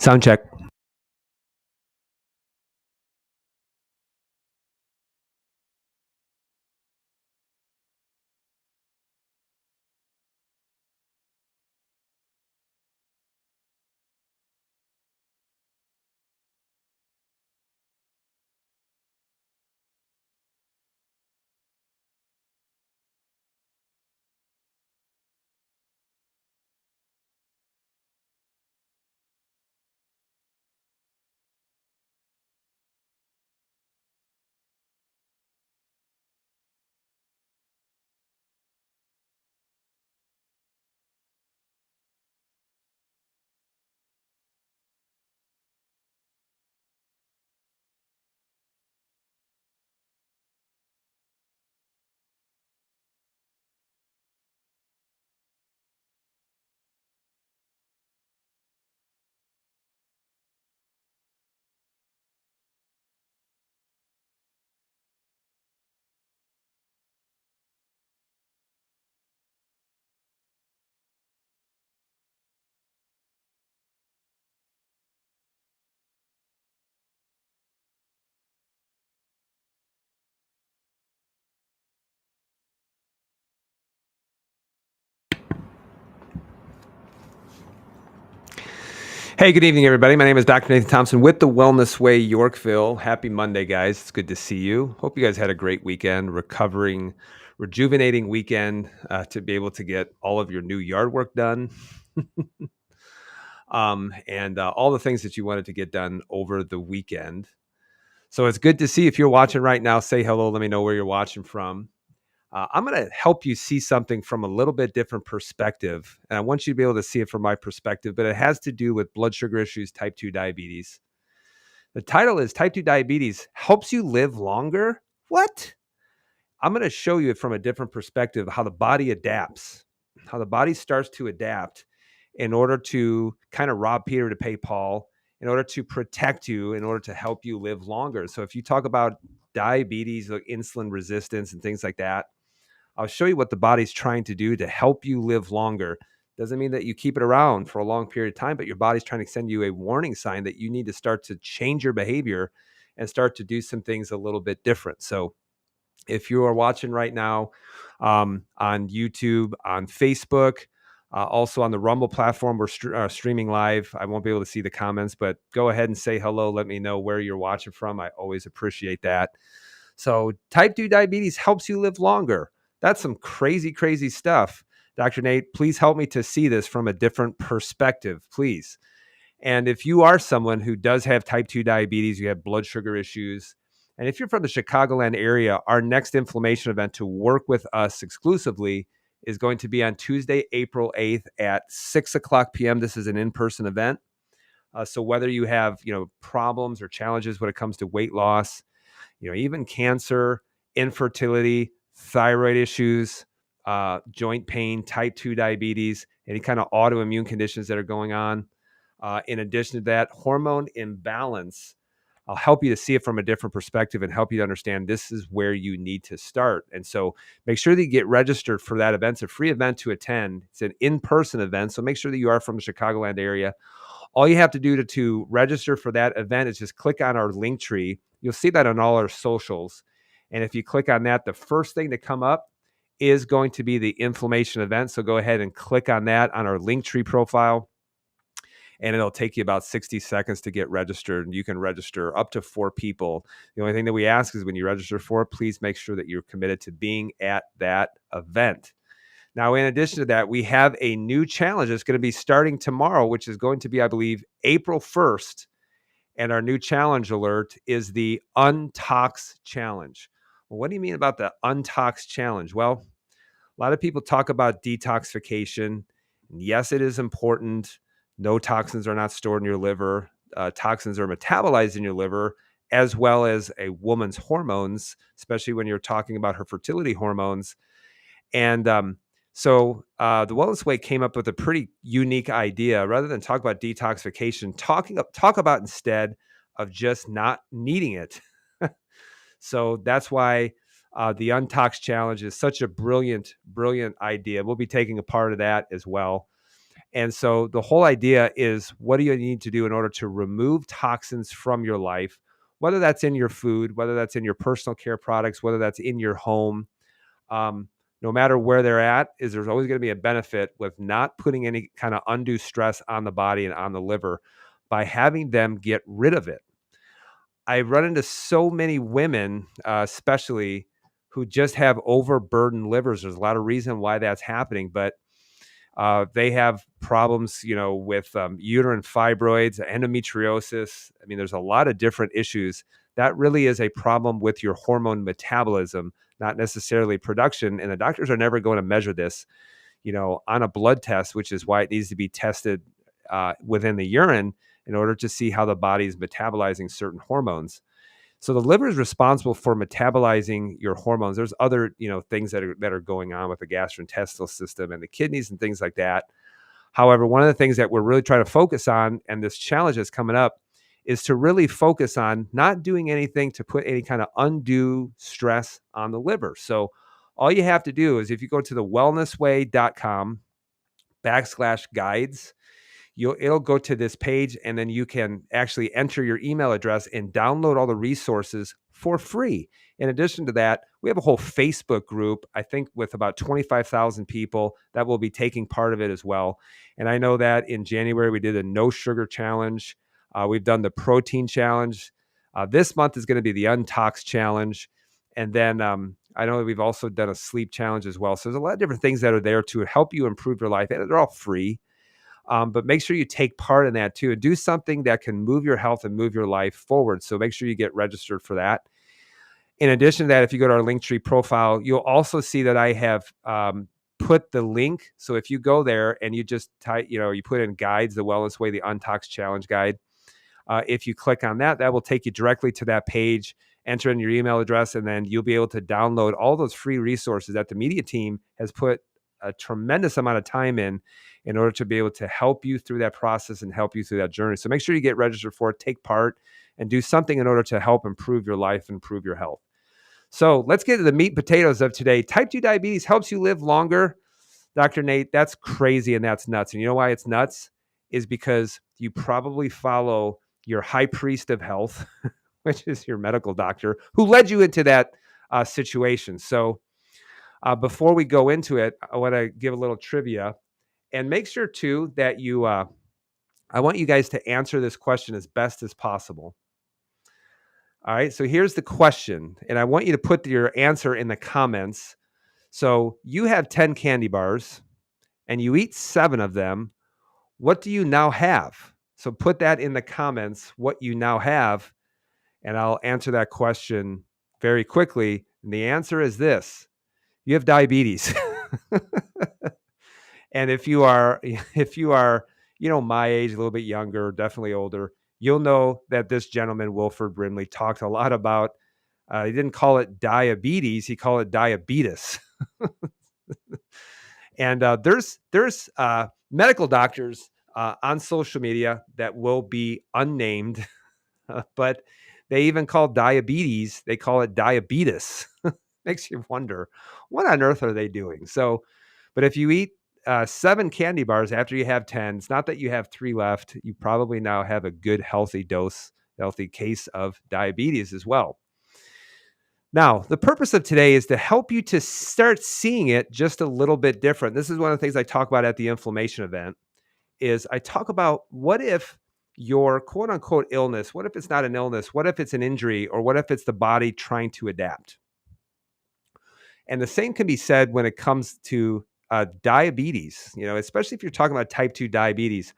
Sound check. Hey, good evening, everybody. My name is Dr. Nathan Thompson with the Wellness Way Yorkville. Happy Monday, guys. It's good to see you. Hope you guys had a great weekend, rejuvenating weekend to be able to get all of your new yard work done and all the things that you wanted to get done over the weekend. So it's good to see. If you're watching right now, say hello. Let me know where you're watching from. I'm going to help you see something from a little bit different perspective. And I want you to be able to see it from my perspective, but it has to do with blood sugar issues, type 2 diabetes. The title is Type 2 Diabetes Helps You Live Longer. What? I'm going to show you it from a different perspective, how the body adapts, how the body starts to adapt in order to kind of rob Peter to pay Paul, in order to protect you, in order to help you live longer. So if you talk about diabetes, like insulin resistance and things like that, I'll show you what the body's trying to do to help you live longer. Doesn't mean that you keep it around for a long period of time, but your body's trying to send you a warning sign that you need to start to change your behavior and start to do some things a little bit different. So if you are watching right now on YouTube, on Facebook, also on the Rumble platform, we're streaming live. I won't be able to see the comments, but go ahead and say hello. Let me know where you're watching from. I always appreciate that. So type 2 diabetes helps you live longer. That's some crazy, crazy stuff. Dr. Nate, please help me to see this from a different perspective, please. And if you are someone who does have type 2 diabetes, you have blood sugar issues, and if you're from the Chicagoland area, our next inflammation event to work with us exclusively is going to be on Tuesday, April 8th at 6 o'clock p.m. This is an in-person event. So whether you have, problems or challenges when it comes to weight loss, even cancer, infertility, thyroid issues, joint pain, type 2 diabetes, any kind of autoimmune conditions that are going on. In addition to that, hormone imbalance. I'll help you to see it from a different perspective and help you to understand this is where you need to start. And so make sure that you get registered for that event. It's a free event to attend. It's an in-person event. So make sure that you are from the Chicagoland area. All you have to do to register for that event is just click on our link tree. You'll see that on all our socials. And if you click on that, the first thing to come up is going to be the inflammation event. So go ahead and click on that on our link tree profile. And it'll take you about 60 seconds to get registered. And you can register up to 4 people. The only thing that we ask is when you register for it, please make sure that you're committed to being at that event. Now, in addition to that, we have a new challenge that's going to be starting tomorrow, which is going to be, I believe, April 1st. And our new challenge alert is the Untox Challenge. Well, what do you mean about the Untox Challenge? Well, a lot of people talk about detoxification. Yes, it is important. No toxins are not stored in your liver. Toxins are metabolized in your liver, as well as a woman's hormones, especially when you're talking about her fertility hormones. And so the Wellness Way came up with a pretty unique idea. Rather than talk about detoxification, talk about instead of just not needing it. So that's why the Untox Challenge is such a brilliant, brilliant idea. We'll be taking a part of that as well. And so the whole idea is, what do you need to do in order to remove toxins from your life, whether that's in your food, whether that's in your personal care products, whether that's in your home. um, no matter where they're at, is there's always going to be a benefit with not putting any kind of undue stress on the body and on the liver by having them get rid of it. I run into so many women, especially, who just have overburdened livers. There's a lot of reason why that's happening, but they have problems, with uterine fibroids, endometriosis. I mean, there's a lot of different issues. That really is a problem with your hormone metabolism, not necessarily production. And the doctors are never going to measure this, on a blood test, which is why it needs to be tested within the urine in order to see how the body is metabolizing certain hormones. So the liver is responsible for metabolizing your hormones. There's other, things that are going on with the gastrointestinal system and the kidneys and things like that. However, one of the things that we're really trying to focus on, and this challenge that's coming up, is to really focus on not doing anything to put any kind of undue stress on the liver. So all you have to do is, if you go to the wellnessway.com/guides, it'll go to this page, and then you can actually enter your email address and download all the resources for free. In addition to that, we have a whole Facebook group, I think with about 25,000 people that will be taking part of it as well. And I know that in January we did a no sugar challenge. We've done the protein challenge. This month is going to be the Untox challenge. And then I know that we've also done a sleep challenge as well. So there's a lot of different things that are there to help you improve your life, and they're all free. But make sure you take part in that too, and do something that can move your health and move your life forward. So make sure you get registered for that. In addition to that, if you go to our Linktree profile, you'll also see that I have put the link. So if you go there and you just type, you put in guides, the Wellness Way, the Untox Challenge guide. If you click on that, that will take you directly to that page. Enter in your email address, and then you'll be able to download all those free resources that the media team has put a tremendous amount of time in order to be able to help you through that process and help you through that journey. So make sure you get registered for it, take part, and do something in order to help improve your life and improve your health. So let's get to the meat and potatoes of today. Type 2 diabetes helps you live longer. Dr. Nate, that's crazy and that's nuts. And you know why it's nuts? Is because you probably follow your high priest of health, which is your medical doctor, who led you into that situation. So before we go into it, I want to give a little trivia, and make sure too that I want you guys to answer this question as best as possible. All right. So here's the question, and I want you to put your answer in the comments. So you have 10 candy bars and you eat 7 of them. What do you now have? So put that in the comments, what you now have, and I'll answer that question very quickly. And the answer is this: you have diabetes. And if you are, my age, a little bit younger, definitely older, you'll know that this gentleman, Wilford Brimley, talked a lot about, he didn't call it diabetes, he called it diabetes. And there's medical doctors on social media that will be unnamed, but they even call diabetes, they call it diabetes. Makes you wonder, what on earth are they doing? So, but if you eat 7 candy bars after you have 10, it's not that you have 3 left. You probably now have a good, healthy case of diabetes as well. Now, the purpose of today is to help you to start seeing it just a little bit different. This is one of the things I talk about at the inflammation event, is I talk about, what if your quote unquote illness, what if it's not an illness? What if it's an injury? Or what if it's the body trying to adapt? And the same can be said when it comes to diabetes, especially if you're talking about type 2 diabetes.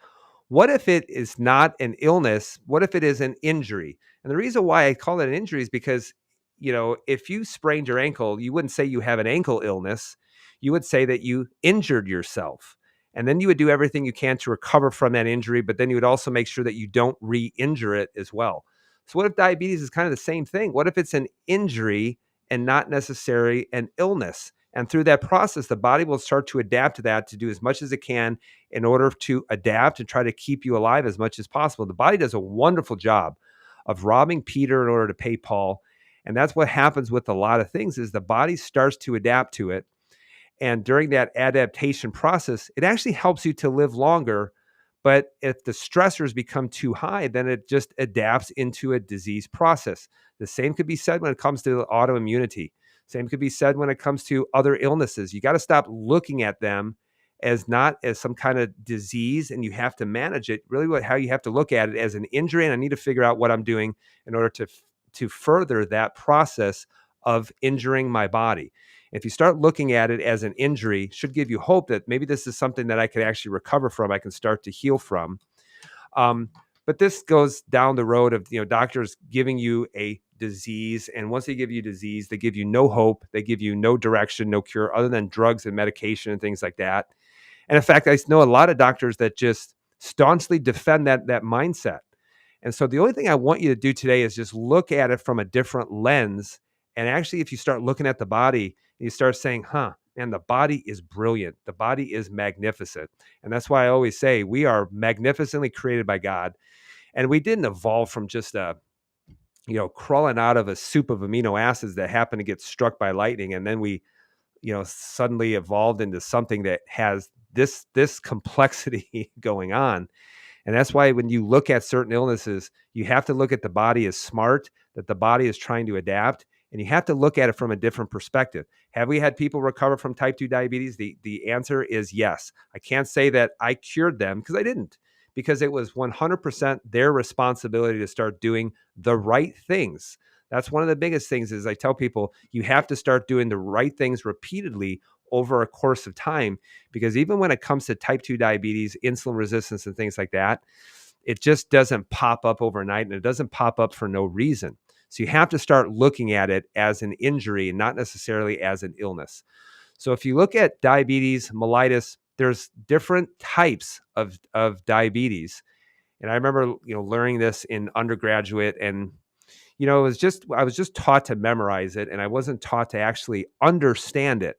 What if it is not an illness? What if it is an injury? And the reason why I call it an injury is because, if you sprained your ankle, you wouldn't say you have an ankle illness. You would say that you injured yourself. And then you would do everything you can to recover from that injury, but then you would also make sure that you don't re-injure it as well. So what if diabetes is kind of the same thing? What if it's an injury and not necessarily an illness? And through that process, the body will start to adapt to that, to do as much as it can in order to adapt and try to keep you alive as much as possible. The body does a wonderful job of robbing Peter in order to pay Paul. And that's what happens with a lot of things, is the body starts to adapt to it. And during that adaptation process, it actually helps you to live longer. But if the stressors become too high, then it just adapts into a disease process. The same could be said when it comes to autoimmunity. Same could be said when it comes to other illnesses. You got to stop looking at them as not as some kind of disease and you have to manage it. Really, how you have to look at it as an injury, and I need to figure out what I'm doing in order to further that process of injuring my body. If you start looking at it as an injury, should give you hope that maybe this is something that I could actually recover from, I can start to heal from. Um, but this goes down the road of, doctors giving you a disease. And once they give you disease, they give you no hope. They give you no direction, no cure other than drugs and medication and things like that. And in fact, I know a lot of doctors that just staunchly defend that mindset. And so the only thing I want you to do today is just look at it from a different lens. And actually, if you start looking at the body, you start saying, man, the body is brilliant. The body is magnificent. And that's why I always say we are magnificently created by God. And we didn't evolve from just crawling out of a soup of amino acids that happened to get struck by lightning. And then we, suddenly evolved into something that has this complexity going on. And that's why when you look at certain illnesses, you have to look at the body as smart, that the body is trying to adapt, and you have to look at it from a different perspective. Have we had people recover from type 2 diabetes? The answer is yes. I can't say that I cured them because I didn't, because it was 100% their responsibility to start doing the right things. That's one of the biggest things is I tell people, you have to start doing the right things repeatedly over a course of time, because even when it comes to type 2 diabetes, insulin resistance and things like that, it just doesn't pop up overnight, and it doesn't pop up for no reason. So you have to start looking at it as an injury and not necessarily as an illness. So if you look at diabetes mellitus, there's different types of diabetes. And I remember, learning this in undergraduate, and I was just taught to memorize it, and I wasn't taught to actually understand it,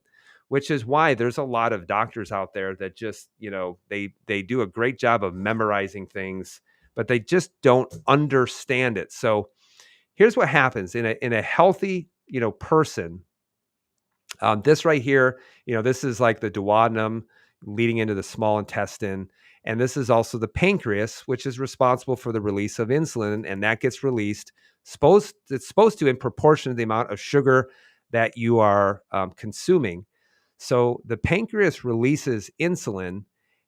which is why there's a lot of doctors out there that just, they do a great job of memorizing things, but they just don't understand it. So here's what happens in a healthy, person. This right here, this is like the duodenum leading into the small intestine. And this is also the pancreas, which is responsible for the release of insulin. And that gets released, it's supposed to in proportion to the amount of sugar that you are consuming. So the pancreas releases insulin,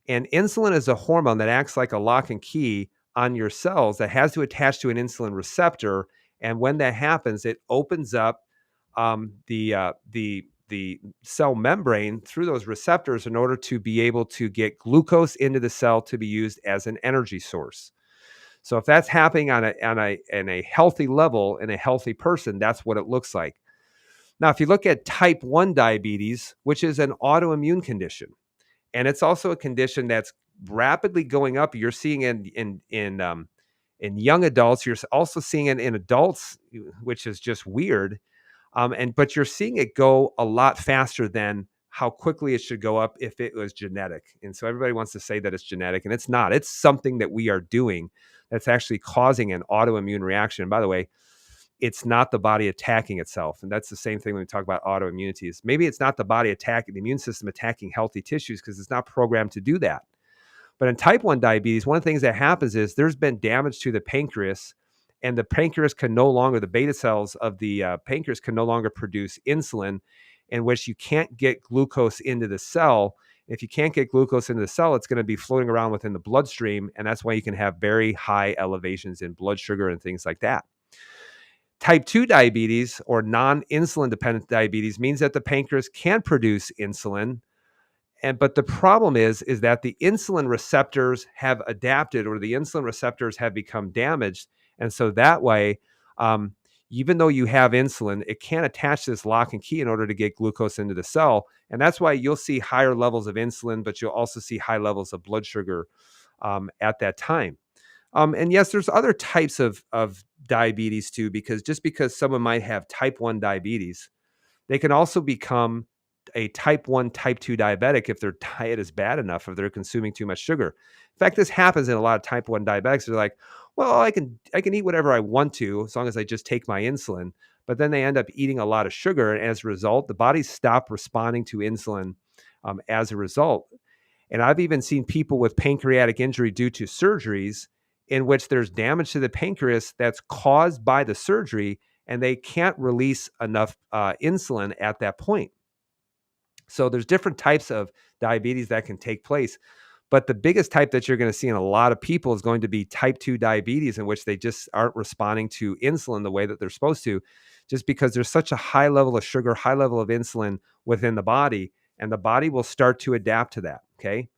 and insulin is a hormone that acts like a lock and key on your cells that has to attach to an insulin receptor. And when that happens, it opens up the cell membrane through those receptors in order to be able to get glucose into the cell to be used as an energy source. So if that's happening on a healthy level in a healthy person, that's what it looks like. Now, if you look at type 1 diabetes, which is an autoimmune condition, and it's also a condition that's rapidly going up. You're seeing in young adults. You're also seeing it in adults, which is just weird. But you're seeing it go a lot faster than how quickly it should go up if it was genetic. And so everybody wants to say that it's genetic, and it's not. It's something that we are doing that's actually causing an autoimmune reaction. And by the way, it's not the body attacking itself. And that's the same thing when we talk about autoimmunity. Is maybe it's not the body attacking the immune system attacking healthy tissues because it's not programmed to do that. But in type 1 diabetes, one of the things that happens is there's been damage to the pancreas, and the pancreas can no longer, the beta cells of the pancreas can no longer produce insulin, in which you can't get glucose into the cell. If you can't get glucose into the cell, it's going to be floating around within the bloodstream. And that's why you can have very high elevations in blood sugar and things like that. Type 2 diabetes or non-insulin dependent diabetes means that the pancreas can produce insulin. But the problem is that the insulin receptors have adapted, or the insulin receptors have become damaged. And so that way, even though you have insulin, it can't attach this lock and key in order to get glucose into the cell. And that's why you'll see higher levels of insulin, but you'll also see high levels of blood sugar at that time. And yes, there's other types of diabetes too, because just because someone might have type 1 diabetes, they can also become a type 1, type 2 diabetic if their diet is bad enough, if they're consuming too much sugar. In fact, this happens in a lot of type 1 diabetics. They're like, well, I can eat whatever I want to as long as I just take my insulin. but then they end up eating a lot of sugar. And as a result, the body stop responding to insulin as a result. And I've even seen people with pancreatic injury due to surgeries in which there's damage to the pancreas that's caused by the surgery, and they can't release enough insulin at that point. So there's different types of diabetes that can take place. But the biggest type that you're going to see in a lot of people is going to be type 2 diabetes, in which they just aren't responding to insulin the way that they're supposed to, just because there's such a high level of sugar, high level of insulin within the body, and the body will start to adapt to that. Okay.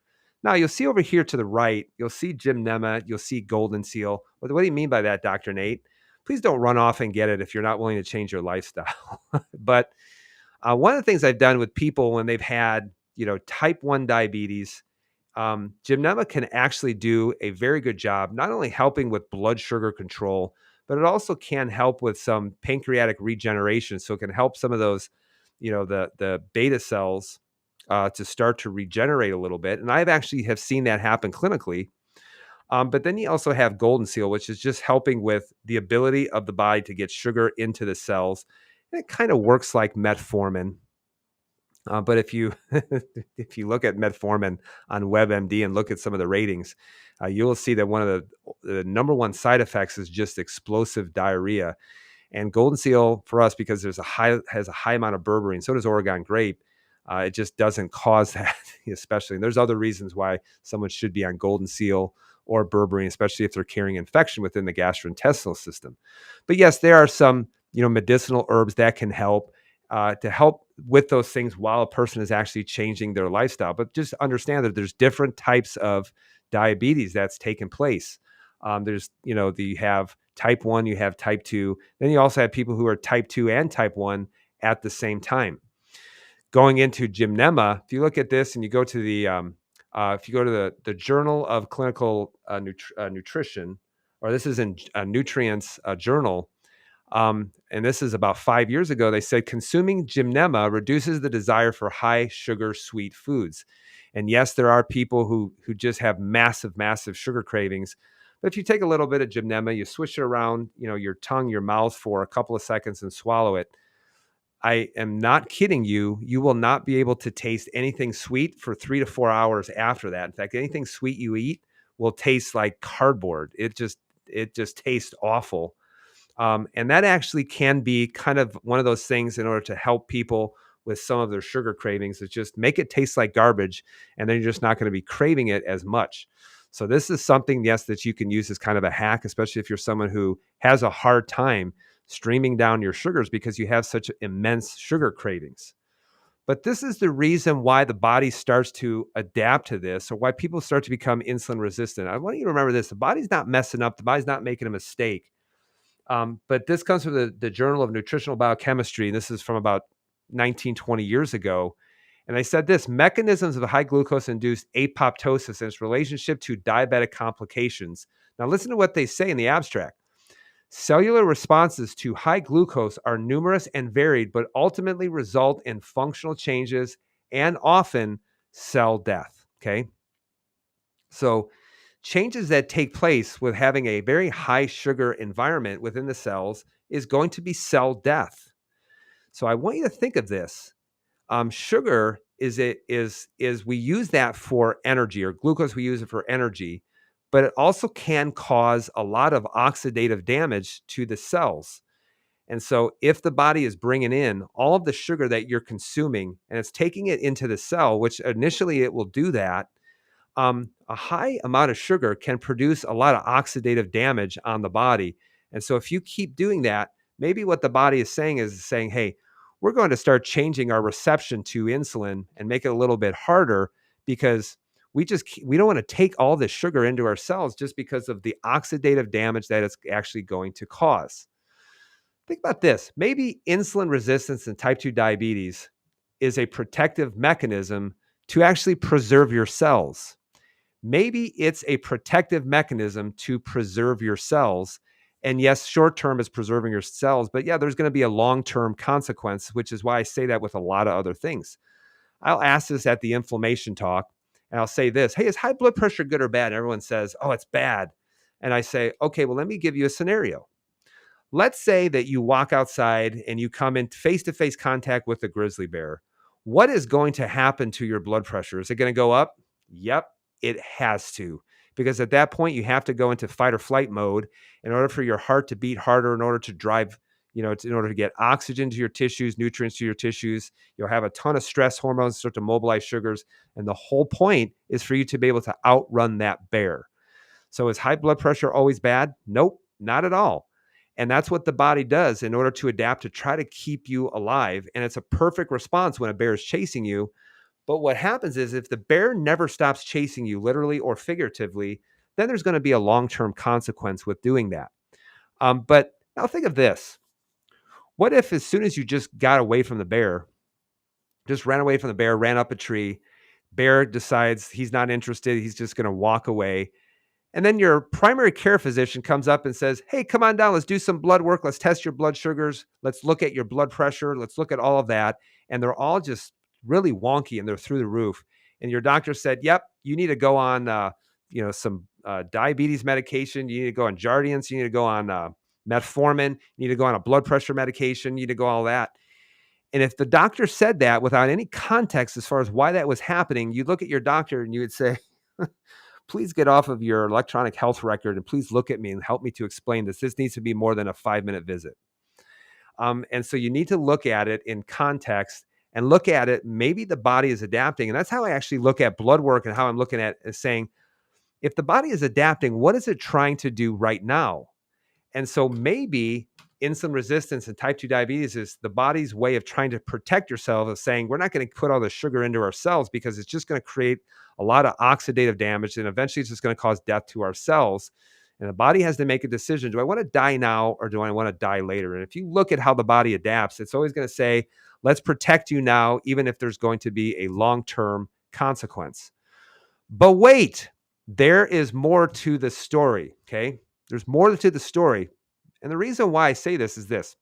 Now you'll see over here to the right, you'll see Gymnema, you'll see Golden Seal. What do you mean by that, Dr. Nate? Please don't run off and get it if you're not willing to change your lifestyle. But one of the things I've done with people when they've had, type 1 diabetes, Gymnema can actually do a very good job, not only helping with blood sugar control, but it also can help with some pancreatic regeneration. So it can help some of those, the beta cells to start to regenerate a little bit. And I've actually have seen that happen clinically. But then you also have Golden Seal, which is just helping with the ability of the body to get sugar into the cells. And it kind of works like metformin. But if you if you look at metformin on WebMD and look at some of the ratings, you will see that one of the number one side effects is just explosive diarrhea. And Golden Seal for us, because has a high amount of berberine, so does Oregon grape. It just doesn't cause that, especially. And there's other reasons why someone should be on Golden Seal or berberine, especially if they're carrying infection within the gastrointestinal system. But yes, there are some medicinal herbs that can help to help with those things while a person is actually changing their lifestyle. But just understand that there's different types of diabetes that's taken place. There's, you have type 1, you have type 2. Then you also have people who are type 2 and type 1 at the same time. Going into Gymnema, if you look at this and you go to if you go to the Journal of Clinical Nutrition, or this is in Nutrients Journal, and this is about 5 years ago, they said consuming Gymnema reduces the desire for high sugar sweet foods. And yes, there are people who just have massive, massive sugar cravings. But if you take a little bit of Gymnema, you swish it around, your tongue, your mouth for a couple of seconds and swallow it. I am not kidding you. You will not be able to taste anything sweet for 3 to 4 hours after that. In fact, anything sweet you eat will taste like cardboard. It just tastes awful. And that actually can be kind of one of those things in order to help people with some of their sugar cravings, is just make it taste like garbage, and then you're just not going to be craving it as much. So this is something, yes, that you can use as kind of a hack, especially if you're someone who has a hard time streaming down your sugars because you have such immense sugar cravings. But this is the reason why the body starts to adapt to this, or why people start to become insulin resistant. I want you to remember this. The body's not messing up. The body's not making a mistake. But this comes from the Journal of Nutritional Biochemistry. And this is from about 19, 20 years ago. And they said this: mechanisms of high glucose induced apoptosis and its relationship to diabetic complications. Now, listen to what they say in the abstract. Cellular responses to high glucose are numerous and varied, but ultimately result in functional changes and often cell death. Okay. So, changes that take place with having a very high sugar environment within the cells is going to be cell death. So, I want you to think of this. Sugar is we use that for energy, or glucose, we use it for energy, but it also can cause a lot of oxidative damage to the cells. And so if the body is bringing in all of the sugar that you're consuming and it's taking it into the cell, which initially it will do that, a high amount of sugar can produce a lot of oxidative damage on the body. And so if you keep doing that, maybe what the body is saying, hey, we're going to start changing our reception to insulin and make it a little bit harder, because we don't want to take all this sugar into our cells just because of the oxidative damage that it's actually going to cause. Think about this. Maybe insulin resistance and type 2 diabetes is a protective mechanism to actually preserve your cells. Maybe it's a protective mechanism to preserve your cells. And yes, short term is preserving your cells, but yeah, there's going to be a long-term consequence, which is why I say that with a lot of other things. I'll ask this at the inflammation talk, and I'll say this: hey, is high blood pressure good or bad? And everyone says, oh, it's bad. And I say, okay, well, let me give you a scenario. Let's say that you walk outside and you come in face-to-face contact with a grizzly bear. What is going to happen to your blood pressure? Is it going to go up? Yep, it has to. Because at that point, you have to go into fight or flight mode in order for your heart to beat harder, in order to drive, in order to get oxygen to your tissues, nutrients to your tissues. You'll have a ton of stress hormones start to mobilize sugars. And the whole point is for you to be able to outrun that bear. So is high blood pressure always bad? Nope, not at all. And that's what the body does in order to adapt to try to keep you alive. And it's a perfect response when a bear is chasing you. But what happens is if the bear never stops chasing you, literally or figuratively, then there's going to be a long-term consequence with doing that. But now think of this. What if as soon as you just got away from the bear, just ran away from the bear, ran up a tree, bear decides he's not interested, he's just going to walk away. And then your primary care physician comes up and says, hey, come on down. Let's do some blood work. Let's test your blood sugars. Let's look at your blood pressure. Let's look at all of that. And they're all just really wonky and they're through the roof. And your doctor said, yep, you need to go on, some diabetes medication. You need to go on Jardiance. You need to go on metformin. You need to go on a blood pressure medication. You need to go all that. And if the doctor said that without any context as far as why that was happening, you'd look at your doctor and you would say, please get off of your electronic health record and please look at me and help me to explain this. This needs to be more than a 5-minute visit. And so you need to look at it in context and look at it. Maybe the body is adapting. And that's how I actually look at blood work and how I'm looking at is saying, if the body is adapting, what is it trying to do right now? And so maybe insulin resistance and type 2 diabetes is the body's way of trying to protect yourself, of saying, we're not going to put all the sugar into our cells because it's just going to create a lot of oxidative damage. And eventually it's just going to cause death to our cells. And the body has to make a decision. Do I want to die now or do I want to die later? And if you look at how the body adapts, it's always going to say, let's protect you now, even if there's going to be a long-term consequence. But wait, there is more to the story. Okay. There's more to the story. And the reason why I say this is this.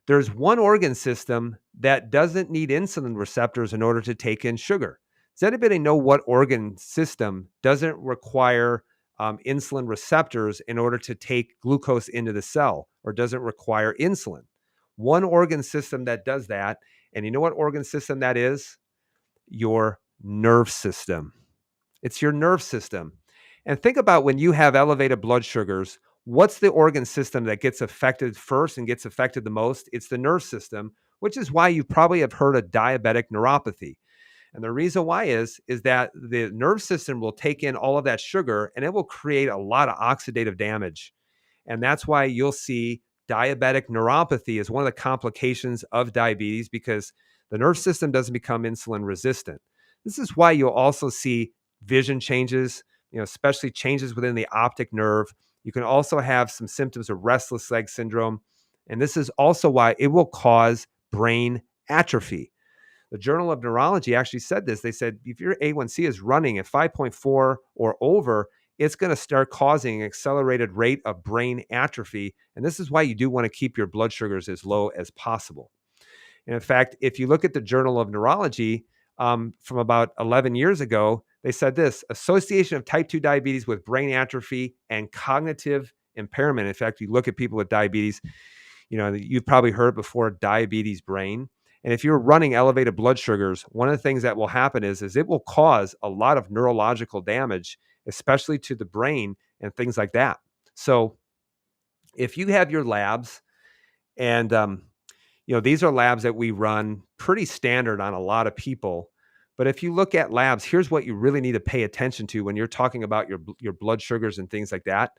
There's one organ system that doesn't need insulin receptors in order to take in sugar. Does anybody know what organ system doesn't require insulin receptors in order to take glucose into the cell, or doesn't require insulin? One organ system that does that. And you know what organ system that is? Your nerve system. It's your nerve system. And think about when you have elevated blood sugars, what's the organ system that gets affected first and gets affected the most? It's the nerve system, which is why you probably have heard of diabetic neuropathy. And the reason why is that the nerve system will take in all of that sugar and it will create a lot of oxidative damage. And that's why you'll see diabetic neuropathy as one of the complications of diabetes, because the nerve system doesn't become insulin resistant. This is why you'll also see vision changes, especially changes within the optic nerve. You can also have some symptoms of restless leg syndrome. And this is also why it will cause brain atrophy. The Journal of Neurology actually said this. They said, if your A1C is running at 5.4 or over, it's going to start causing an accelerated rate of brain atrophy. And this is why you do want to keep your blood sugars as low as possible. And in fact, if you look at the Journal of Neurology from about 11 years ago, they said this: association of type 2 diabetes with brain atrophy and cognitive impairment. In fact, you look at people with diabetes, you've probably heard before, diabetes brain. And if you're running elevated blood sugars, one of the things that will happen is it will cause a lot of neurological damage, especially to the brain and things like that. So if you have your labs, and these are labs that we run pretty standard on a lot of people. But if you look at labs, here's what you really need to pay attention to when you're talking about your blood sugars and things like that.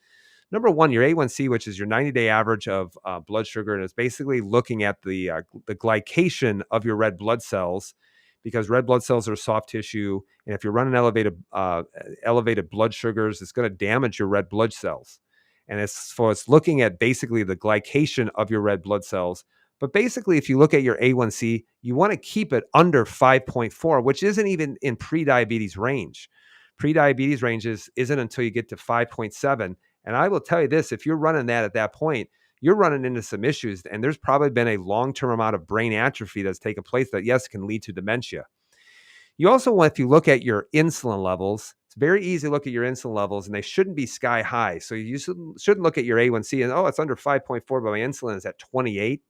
Number one, your A1C, which is your 90-day average of blood sugar, and it's basically looking at the glycation of your red blood cells, because red blood cells are soft tissue, and if you're running elevated blood sugars, it's going to damage your red blood cells. And it's looking at basically the glycation of your red blood cells. But basically, if you look at your A1C, you want to keep it under 5.4, which isn't even in pre-diabetes range. Pre-diabetes range isn't until you get to 5.7. And I will tell you this, if you're running that at that point, you're running into some issues. And there's probably been a long-term amount of brain atrophy that's taken place that, yes, can lead to dementia. You also want, if you look at your insulin levels, it's very easy to look at your insulin levels, and they shouldn't be sky high. So you shouldn't look at your A1C and, oh, it's under 5.4, but my insulin is at 28.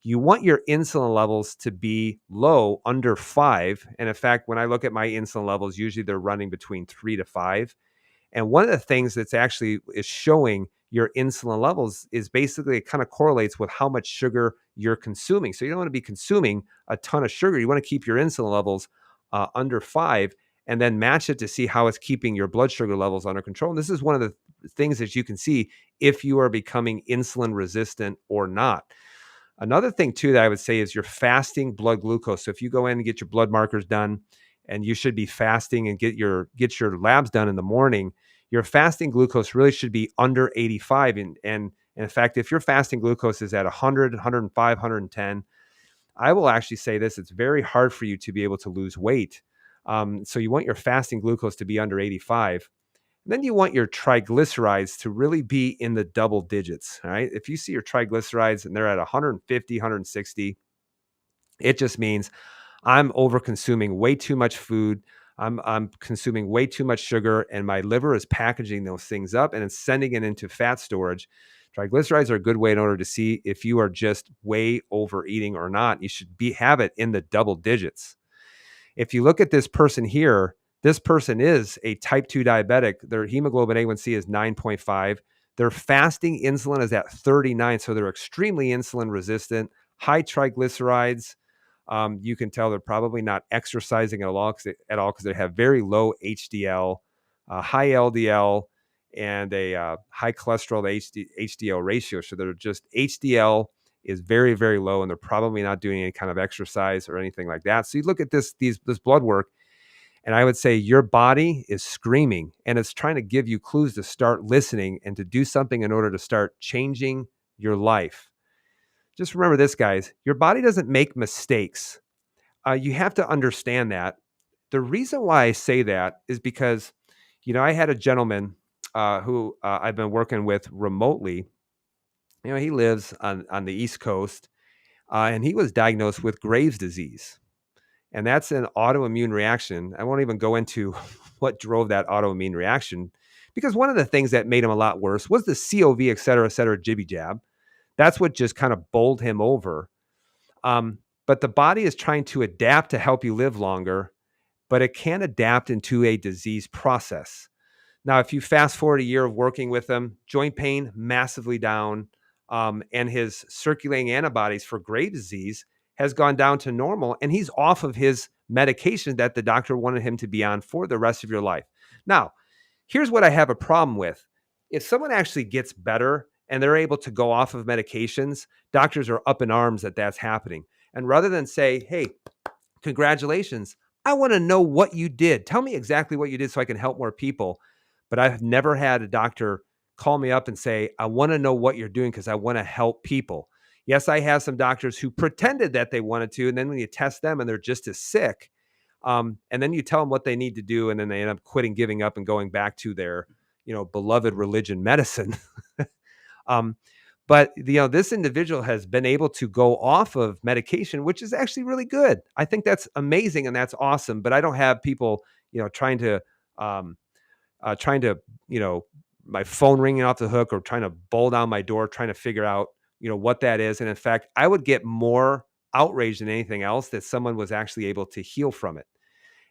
You want your insulin levels to be low, under 5. And in fact, when I look at my insulin levels, usually they're running between 3 to 5. And one of the things that's actually is showing your insulin levels is basically it kind of correlates with how much sugar you're consuming. So you don't want to be consuming a ton of sugar. You want to keep your insulin levels under 5, and then match it to see how it's keeping your blood sugar levels under control. And this is one of the things that you can see if you are becoming insulin resistant or not. Another thing too that I would say is your fasting blood glucose. So if you go in and get your blood markers done, and you should be fasting and get your labs done in the morning, your fasting glucose really should be under 85. And in fact, if your fasting glucose is at 100, 105, 110, I will actually say this: it's very hard for you to be able to lose weight. So you want your fasting glucose to be under 85. Then you want your triglycerides to really be in the double digits. All right. If you see your triglycerides and they're at 150, 160, it just means I'm over consuming way too much food. I'm consuming way too much sugar, and my liver is packaging those things up and it's sending it into fat storage. Triglycerides are a good way in order to see if you are just way overeating or not. You should have it in the double digits. If you look at this person here, this person is a type 2 diabetic. Their hemoglobin A1C is 9.5. Their fasting insulin is at 39. So they're extremely insulin resistant, high triglycerides. You can tell they're probably not exercising at all because they have very low HDL, high LDL, and a high cholesterol to HDL ratio. So they're just HDL is very, very low, and they're probably not doing any kind of exercise or anything like that. So you look at this blood work, and I would say your body is screaming, and it's trying to give you clues to start listening and to do something in order to start changing your life. Just remember this, guys. Your body doesn't make mistakes. You have to understand that. The reason why I say that is because, I had a gentleman who I've been working with remotely. He lives on the East Coast, and he was diagnosed with Graves' disease. And that's an autoimmune reaction. I won't even go into what drove that autoimmune reaction, because one of the things that made him a lot worse was the COV, et cetera, jibby jab. That's what just kind of bowled him over. But the body is trying to adapt to help you live longer, but it can adapt into a disease process. Now, if you fast forward a year of working with him, joint pain massively down, and his circulating antibodies for Graves' disease has gone down to normal, and he's off of his medication that the doctor wanted him to be on for the rest of your life. Now, here's what I have a problem with. If someone actually gets better and they're able to go off of medications, doctors are up in arms that that's happening. And rather than say, hey, congratulations, I want to know what you did. Tell me exactly what you did so I can help more people. But I've never had a doctor call me up and say, I want to know what you're doing because I want to help people. Yes, I have some doctors who pretended that they wanted to. And then when you test them and they're just as sick, and then you tell them what they need to do, and then they end up quitting, giving up, and going back to their, beloved religion, medicine. But this individual has been able to go off of medication, which is actually really good. I think that's amazing and that's awesome. But I don't have people, trying to, my phone ringing off the hook or trying to bowl down my door, trying to figure out, what that is. And in fact, I would get more outraged than anything else that someone was actually able to heal from it.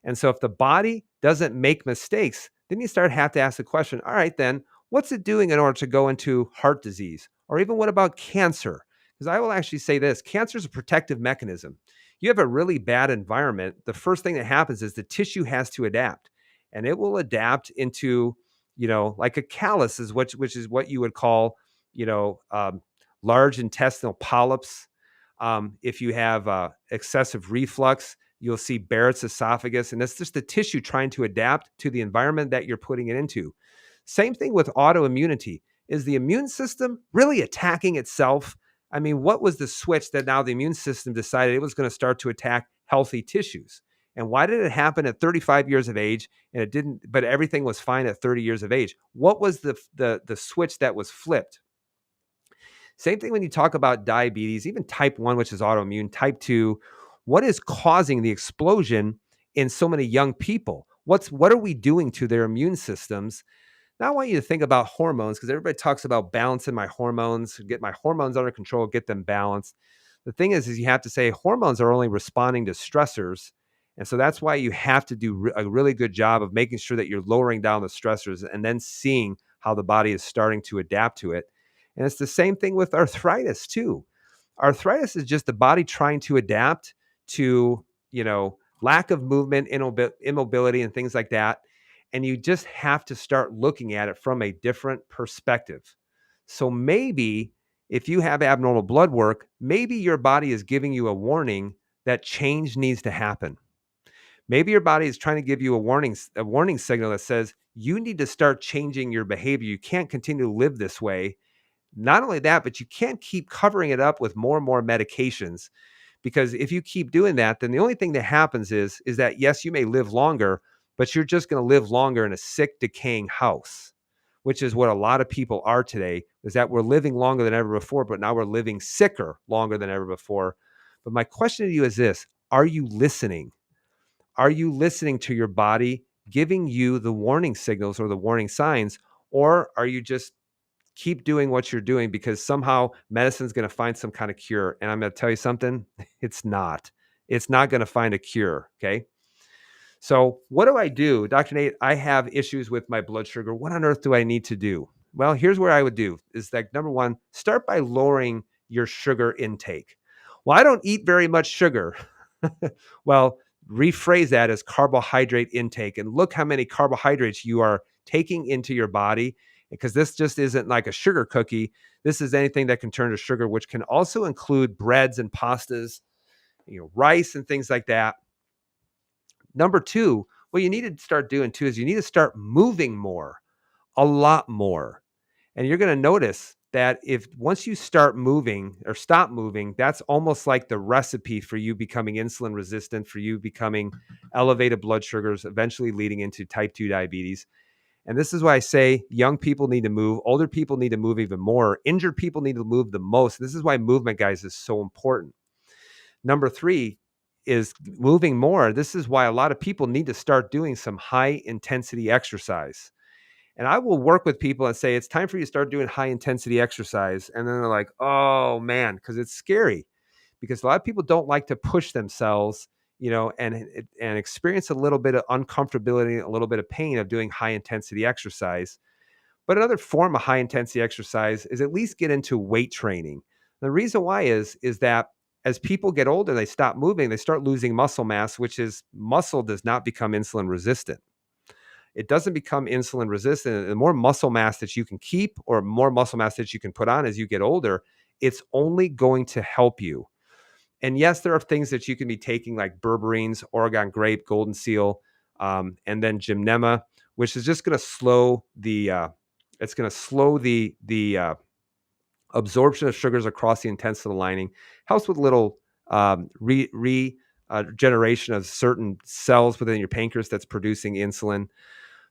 And so if the body doesn't make mistakes, then you have to ask the question, all right, then what's it doing in order to go into heart disease? Or even what about cancer? Because I will actually say this, cancer is a protective mechanism. You have a really bad environment. The first thing that happens is the tissue has to adapt, and it will adapt into, like a callus which is what you would call, large intestinal polyps. If you have excessive reflux, you'll see Barrett's esophagus, and that's just the tissue trying to adapt to the environment that you're putting it into. Same thing with autoimmunity. Is the immune system really attacking itself? I mean, what was the switch that now the immune system decided it was going to start to attack healthy tissues? And why did it happen at 35 years of age and it didn't, but everything was fine at 30 years of age? What was the switch that was flipped? Same thing when you talk about diabetes, even type 1, which is autoimmune, type 2. What is causing the explosion in so many young people? What are we doing to their immune systems? Now I want you to think about hormones, because everybody talks about balancing my hormones, get my hormones under control, get them balanced. The thing is you have to say hormones are only responding to stressors. And so that's why you have to do a really good job of making sure that you're lowering down the stressors and then seeing how the body is starting to adapt to it. And it's the same thing with arthritis too. Arthritis is just the body trying to adapt to, lack of movement, immobility, and things like that. And you just have to start looking at it from a different perspective. So maybe if you have abnormal blood work, maybe your body is giving you a warning that change needs to happen. Maybe your body is trying to give you a warning signal that says you need to start changing your behavior. You can't continue to live this way. Not only that, but you can't keep covering it up with more and more medications, because if you keep doing that, then the only thing that happens is that, yes, you may live longer, but you're just going to live longer in a sick, decaying house, which is what a lot of people are today, is that we're living longer than ever before, but now we're living sicker longer than ever before. But my question to you is this: are you listening? Are you listening to your body giving you the warning signals or the warning signs? Or are you just keep doing what you're doing because somehow medicine's going to find some kind of cure? And I'm going to tell you something, it's not. It's not going to find a cure. Okay. So, what do I do? Dr. Nate, I have issues with my blood sugar. What on earth do I need to do? Well, here's where I would do is that number one, start by lowering your sugar intake. Well, I don't eat very much sugar. Well, rephrase that as carbohydrate intake and look how many carbohydrates you are taking into your body, because this just isn't like a sugar cookie. This is anything that can turn to sugar, which can also include breads and pastas, rice and things like that. Number two, what you need to start doing too is you need to start moving more, a lot more. And you're going to notice that if once you start moving or stop moving, that's almost like the recipe for you becoming insulin resistant, for you becoming elevated blood sugars, eventually leading into type 2 diabetes. And this is why I say young people need to move, older people need to move even more, injured people need to move the most. This is why movement, guys, is so important. Number three is moving more. This is why a lot of people need to start doing some high intensity exercise. And I will work with people and say, it's time for you to start doing high intensity exercise. And then they're like, oh man, because it's scary. Because a lot of people don't like to push themselves, and experience a little bit of uncomfortability, a little bit of pain of doing high intensity exercise. But another form of high intensity exercise is at least get into weight training. The reason why is that as people get older, they stop moving, they start losing muscle mass, which is muscle does not become insulin resistant. It doesn't become insulin resistant. The more muscle mass that you can keep or more muscle mass that you can put on as you get older, it's only going to help you. And yes, there are things that you can be taking like berberines, Oregon grape, golden seal, and then gymnema, which is just going to slow the absorption of sugars across the intestinal lining. Helps with little regeneration of certain cells within your pancreas that's producing insulin.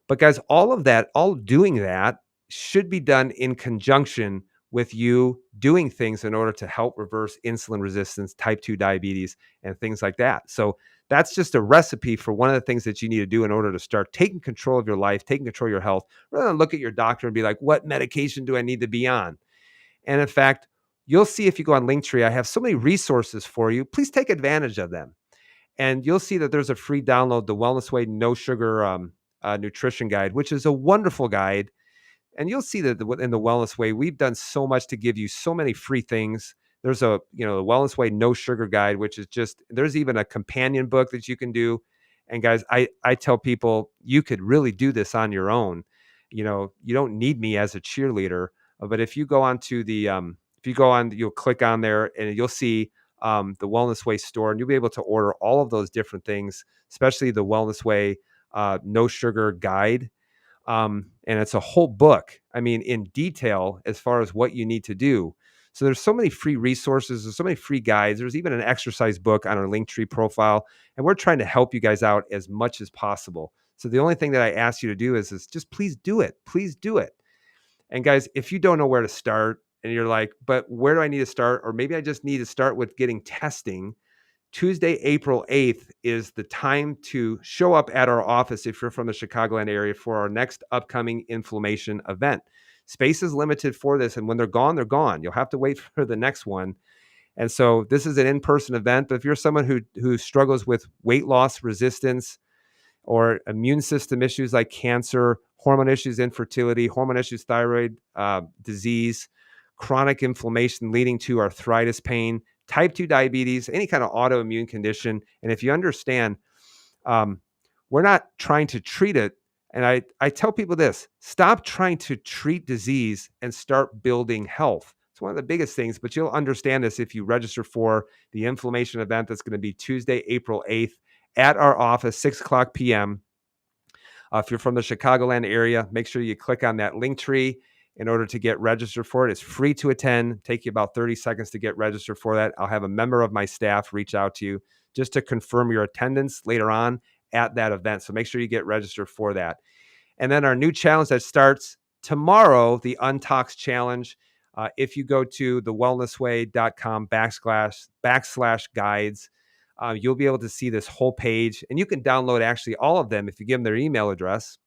But guys, all doing that should be done in conjunction with you doing things in order to help reverse insulin resistance, type 2 diabetes, and things like that. So that's just a recipe for one of the things that you need to do in order to start taking control of your life, taking control of your health, rather than look at your doctor and be like, what medication do I need to be on? And in fact, you'll see if you go on Linktree, I have so many resources for you. Please take advantage of them. And you'll see that there's a free download, the Wellness Way No Sugar Nutrition Guide, which is a wonderful guide. And you'll see that in the Wellness Way, we've done so much to give you so many free things. There's the Wellness Way No Sugar Guide, which is there's even a companion book that you can do. And guys, I tell people you could really do this on your own. You don't need me as a cheerleader, but if you go on to you'll click on there and you'll see the Wellness Way store, and you'll be able to order all of those different things, especially the Wellness Way No Sugar Guide. And it's a whole book, I mean, in detail as far as what you need to do. So there's so many free resources. There's so many free guides. There's even an exercise book on our Linktree profile. And we're trying to help you guys out as much as possible. So the only thing that I ask you to do is just please do it. Please do it. And guys, if you don't know where to start and you're like, but where do I need to start? Or maybe I just need to start with getting testing. Tuesday, April 8th is the time to show up at our office if you're from the Chicagoland area for our next upcoming inflammation event. Space is limited for this, and when they're gone, they're gone. You'll have to wait for the next one. And so this is an in-person event, but if you're someone who struggles with weight loss resistance or immune system issues like cancer, hormone issues, infertility, hormone issues, thyroid disease, chronic inflammation leading to arthritis pain, type 2 diabetes, any kind of autoimmune condition. And if you understand, we're not trying to treat it. And I tell people this: stop trying to treat disease and start building health. It's one of the biggest things, but you'll understand this if you register for the inflammation event that's going to be Tuesday, April 8th at our office, 6:00 p.m. If you're from the Chicagoland area, make sure you click on that link tree in order to get registered for it. It's free to attend. Take you about 30 seconds to get registered for that. I'll have a member of my staff reach out to you just to confirm your attendance later on at that event. So make sure you get registered for that. And then our new challenge that starts tomorrow, the Untox Challenge. If you go to thewellnessway.com/guides, you'll be able to see this whole page, and you can download actually all of them if you give them their email address.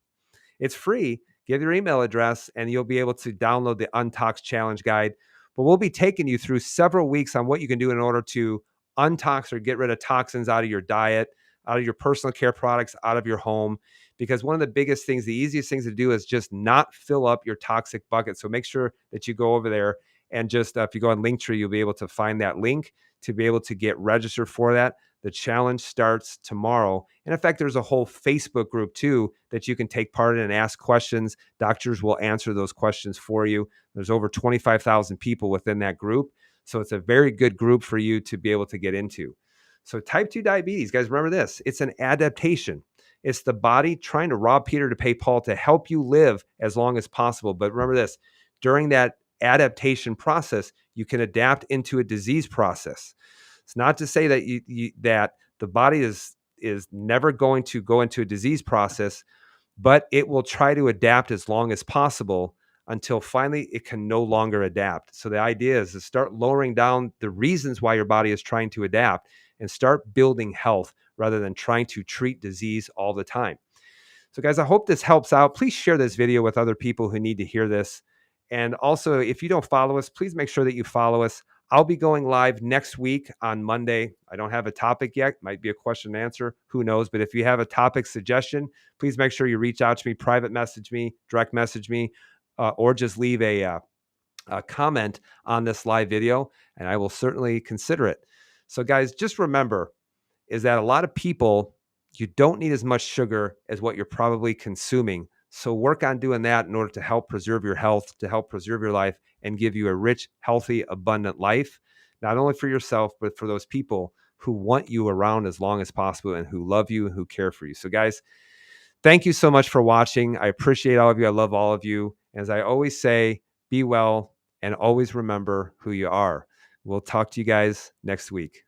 It's free. Give your email address, and you'll be able to download the Untox Challenge Guide. But we'll be taking you through several weeks on what you can do in order to untox or get rid of toxins out of your diet, out of your personal care products, out of your home. Because one of the biggest things, the easiest things to do is just not fill up your toxic bucket. So make sure that you go over there and just, if you go on Linktree, you'll be able to find that link to be able to get registered for that. The challenge starts tomorrow. And in fact, there's a whole Facebook group too that you can take part in and ask questions. Doctors will answer those questions for you. There's over 25,000 people within that group. So it's a very good group for you to be able to get into. So type 2 diabetes, guys, remember this: it's an adaptation. It's the body trying to rob Peter to pay Paul to help you live as long as possible. But remember this: during that adaptation process, you can adapt into a disease process. It's not to say that that the body is never going to go into a disease process, but it will try to adapt as long as possible until finally it can no longer adapt. So the idea is to start lowering down the reasons why your body is trying to adapt and start building health rather than trying to treat disease all the time. So guys, I hope this helps out. Please share this video with other people who need to hear this. And also, if you don't follow us, please make sure that you follow us. I'll be going live next week on Monday. I don't have a topic yet. Might be a question and answer. Who knows? But if you have a topic suggestion, please make sure you reach out to me, private message me, direct message me, or just leave a comment on this live video, and I will certainly consider it. So guys, just remember is that a lot of people, you don't need as much sugar as what you're probably consuming. So work on doing that in order to help preserve your health, to help preserve your life, and give you a rich, healthy, abundant life, not only for yourself, but for those people who want you around as long as possible and who love you and who care for you. So guys, thank you so much for watching. I appreciate all of you. I love all of you. As I always say, be well and always remember who you are. We'll talk to you guys next week.